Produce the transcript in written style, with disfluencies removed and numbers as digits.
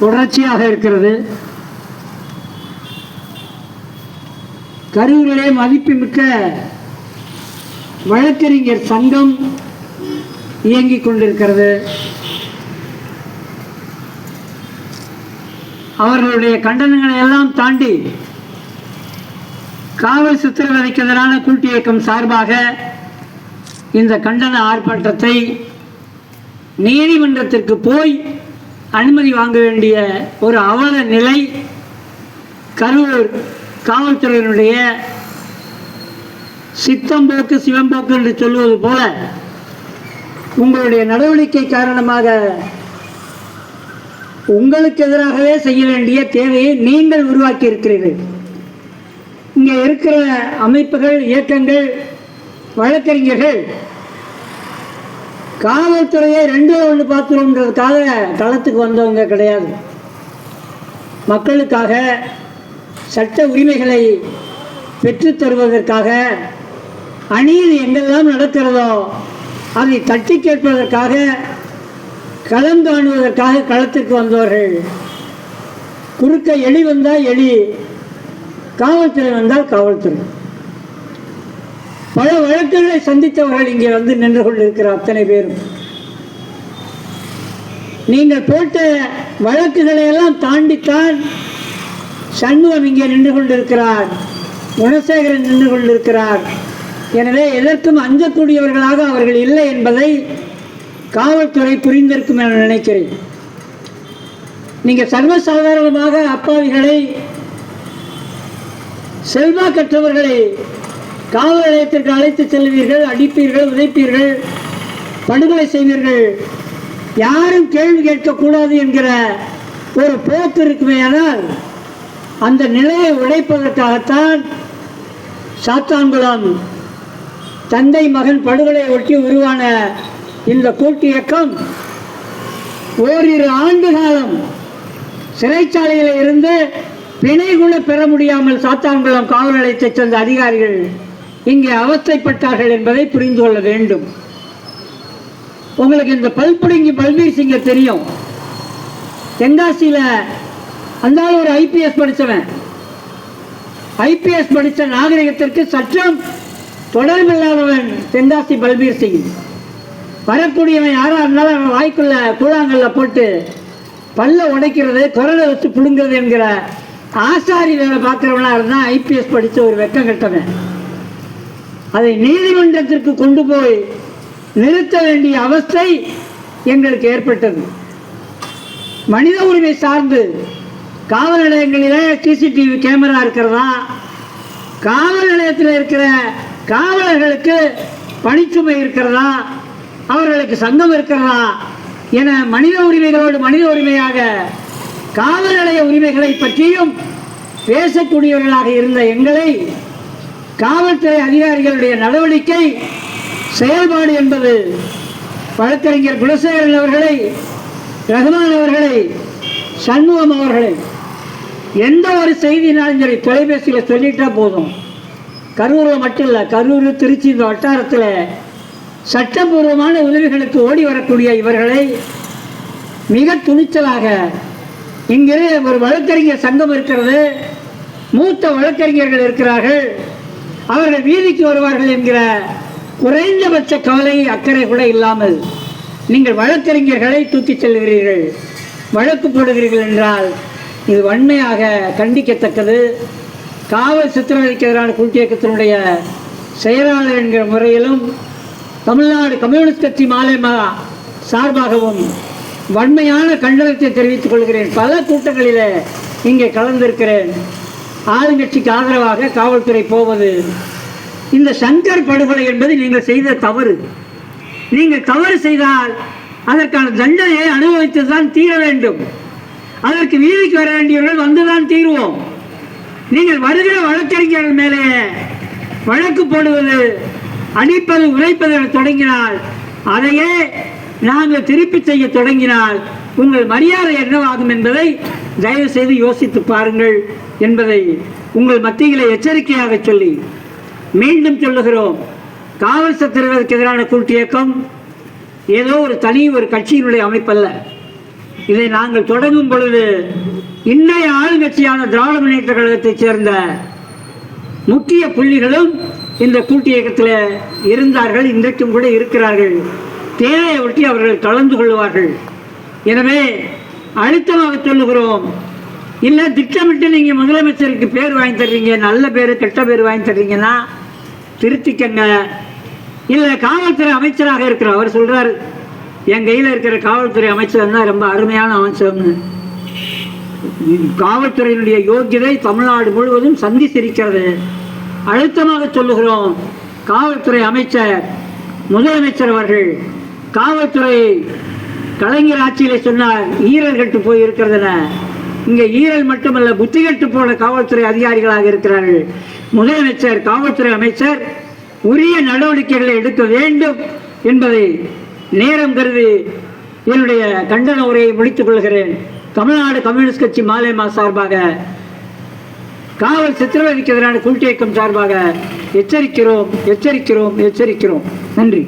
தொடர்ச்சியாக இருக்கிறது. கரூரிலே மதிப்புமிக்க வழக்கறிஞர் சங்கம் இயங்கிக் கொண்டிருக்கிறது. அவர்களுடைய கண்டனங்களை எல்லாம் தாண்டி காவல் சித்திரவதைக்கு எதிரான கூட்டு இயக்கம் சார்பாக இந்த கண்டன ஆர்ப்பாட்டத்தை நீதிமன்றத்திற்கு போய் அனுமதி வாங்க வேண்டிய ஒரு அவல நிலை கரூர் காவல்துறையினுடைய சித்தம்போக்கு சிவம்போக்கு என்று சொல்வது போல உங்களுடைய நடவடிக்கை காரணமாக உங்களுக்கு எதிராகவே செய்ய வேண்டிய தேவையை நீங்கள் உருவாக்கி இருக்கிறீர்கள். இங்கே இருக்கிற அமைப்புகள், இயக்கங்கள், வழக்கறிஞர்கள் காவல்துறையை 2-1 பார்த்துருன்றதுக்காக களத்துக்கு வந்தவங்க கிடையாது. மக்களுக்காக சட்ட உரிமைகளை பெற்றுத் தருவதற்காக, அநீதி எங்கெல்லாம் நடக்கிறதோ அதை தட்டி கேட்பதற்காக, களம் காணுவதற்காக களத்திற்கு வந்தவர்கள். குறுக்க எலி வந்தால் எலி, காவல்துறை வந்தால் காவல்துறை. பல வழக்குகளை சந்தித்தவர்கள் இங்கே வந்து நின்று கொண்டிருக்கிற அத்தனை பேரும் நீங்கள் போட்ட வழக்குகளை எல்லாம் தாண்டித்தான் சண்முகம் இங்கே நின்று கொண்டிருக்கிறார், குணசேகரன் நின்று கொண்டிருக்கிறார். எனவே எதற்கும் அஞ்சக்கூடியவர்களாக அவர்கள் இல்லை என்பதை காவல்துறை புரிந்திருக்கும் என நினைக்கிறேன். நீங்கள் சர்வசாதாரணமாக அப்பாவிகளை, செல்வாக்கற்றவர்களை காவல் நிலையத்திற்கு அழைத்து செல்வீர்கள், அடிப்பீர்கள், உதைப்பீர்கள், படுகொலை செய்வீர்கள். யாரும் கேள்வி கேட்கக்கூடாது என்கிற ஒரு போக்கு இருக்குமேயானால் அந்த நிலையை உடைப்பதற்காகத்தான் சாத்தான்குளம் தந்தை மகன் படுகொலை ஒட்டி உருவான இந்த கூட்டு இயக்கம் ஓரிரு ஆண்டு காலம் சிறைச்சாலையில் இருந்து பிணை கூட பெற முடியாமல் சாத்தான்குளம் காவல் நிலையத்தை சேர்ந்த அதிகாரிகள் இங்கே அவஸ்தைப்பட்டார்கள் என்பதை புரிந்து கொள்ள வேண்டும். உங்களுக்கு இந்த பல்புடுங்கி பல்பீர் சிங்கை தெரியும். தென்காசியில் அந்த ஒரு ஐபிஎஸ் படித்தவன், ஐபிஎஸ் படித்த நாகரிகத்திற்கு சற்றம் தொடர்பில்லாதவன் தென்காசி பல்பீர் சிங். வரக்கூடியவன் யாராக இருந்தாலும் அவன் வாய்க்குள்ள கூழாங்கல்ல போட்டு பல்ல உடைக்கிறது, குரலை வச்சு பிடுங்கிறது என்கிற ஆசாரி வேலை பார்க்குறவனா இருந்தால் ஐபிஎஸ் படித்த ஒரு வெக்கம் கட்டவன். அதை நீதிமன்றத்திற்கு கொண்டு போய் நிறுத்த வேண்டிய அவஸ்தை எங்களுக்கு ஏற்பட்டது. மனித உரிமை சார்ந்து காவல் நிலையங்களிலே சிசிடிவி கேமரா இருக்கிறதா, காவல் நிலையத்தில் இருக்கிற காவலர்களுக்கு பணிச்சுமை இருக்கிறதா, அவர்களுக்கு சங்கம் இருக்கிறதா என மனித உரிமைகளோடு மனித உரிமையாக காவல் நிலைய உரிமைகளை பற்றியும் பேசக்கூடியவர்களாக இருந்த எங்களை காவல்துறை அதிகாரிகளுடைய நடவடிக்கை செயல்பாடு என்பது வழக்கறிஞர் குணசேகரன் அவர்களை, ரகுமான் அவர்களை, சண்முகம் அவர்களை எந்த ஒரு செய்தினாலும் சரி தொலைபேசியில் சொல்லிட்டா போதும். கரூரில் மட்டும் இல்லை, கரூர், திருச்சி இந்த வட்டாரத்தில் சட்டப்பூர்வமான உதவிகளுக்கு ஓடி வரக்கூடிய இவர்களை மிக துணிச்சலாக இங்கே ஒரு வழக்கறிஞர் சங்கம் இருக்கிறது, மூத்த வழக்கறிஞர்கள் இருக்கிறார்கள், அவர்கள் வீதிக்கு வருவார்கள் என்கிற குறைந்தபட்ச கவலை அக்கறை கூட இல்லாமல் நீங்கள் வழக்கறிஞர்களை தூக்கிச் செல்கிறீர்கள், வழக்கு போடுகிறீர்கள் என்றால் இது வன்மையாக கண்டிக்கத்தக்கது. காவல் சித்திரவதைக்கு எதிரான கூட்டு இயக்கத்தினுடைய செயலாளர் என்கிற முறையிலும் தமிழ்நாடு கம்யூனிஸ்ட் கட்சி மாலை சார்பாகவும் வன்மையான கண்டனத்தை தெரிவித்துக் கொள்கிறேன். பல கூட்டங்களில் இங்கே கலந்திருக்கிறேன். ஆளுங்கட்சிக்கு ஆதரவாக காவல்துறை போவது, இந்த சங்கர் படுகொலை என்பது நீங்கள் செய்த தவறு. நீங்கள் தவறு செய்தால் அதற்கான தண்டனையை அனுபவித்து தான் தீர வேண்டும். அதற்கு வீதிக்கு வர வேண்டியவர்கள் வந்துதான் தீர்வோம். நீங்கள் வருகிற வழக்கறிஞர்கள் மேலே வழக்கு போடுவது, அடிப்பது, உரைப்பது என தொடங்கினால், அதையே நாங்கள் திருப்பி செய்ய தொடங்கினால் உங்கள் மரியாதை என்னவாகும் என்பதை தயவு செய்து யோசித்து பாருங்கள் என்பதை உங்கள் மத்தியிலே எச்சரிக்கையாக சொல்லி மீண்டும் சொல்லுகிறோம். காவல் சித்திரவதைக்கு எதிரான கூட்டு இயக்கம் ஏதோ ஒரு தனி ஒரு கட்சியினுடைய அமைப்பல்ல. இதை நாங்கள் தொடங்கும் பொழுது இன்றைய ஆளுங்கட்சியான திராவிட முன்னேற்ற கழகத்தைச் சேர்ந்த முக்கிய புள்ளிகளும் இந்த கூட்டு இயக்கத்தில் இருந்தார்கள், இன்றைக்கும் கூட இருக்கிறார்கள். தேவையை ஒட்டி அவர்கள் கலந்து கொள்வார்கள். எனவே அழுத்தமாக சொல்லுகிறோம், இல்லை திட்டமிட்டு நீங்கள் முதலமைச்சருக்கு பேர் வாங்கி தர்றீங்க, நல்ல பேர் கெட்ட பேர் வாங்கி தர்றீங்கன்னா திருத்திக்கங்க. இல்லை காவல்துறை அமைச்சராக இருக்கிற அவர் சொல்கிறார், என் கையில் இருக்கிற காவல்துறை அமைச்சர் தான் ரொம்ப அருமையான அமைச்சர்னு. காவல்துறையினுடைய யோக்கியதை தமிழ்நாடு முழுவதும் சந்தித்திருக்கிறது. அழுத்தமாக சொல்லுகிறோம், காவல்துறை அமைச்சர் முதலமைச்சர் அவர்கள் காவல்துறை கலைஞர் ஆட்சியிலே சொன்னார் ஈரல் கட்டு போய் இருக்கிறதுன, இங்கே ஈரல் மட்டுமல்ல புத்தி கட்டு போன காவல்துறை அதிகாரிகளாக இருக்கிறார்கள். முதலமைச்சர் காவல்துறை அமைச்சர் உரிய நடவடிக்கைகளை எடுக்க வேண்டும் என்பதை நேரம் கருதி என்னுடைய கண்டன உரையை முடித்துக் கொள்கிறேன். தமிழ்நாடு கம்யூனிஸ்ட் கட்சி மாலேமா சார்பாக, காவல் சித்திரவதைக்கு எதிரான கூட்டு இயக்கம் சார்பாக எச்சரிக்கிறோம். நன்றி.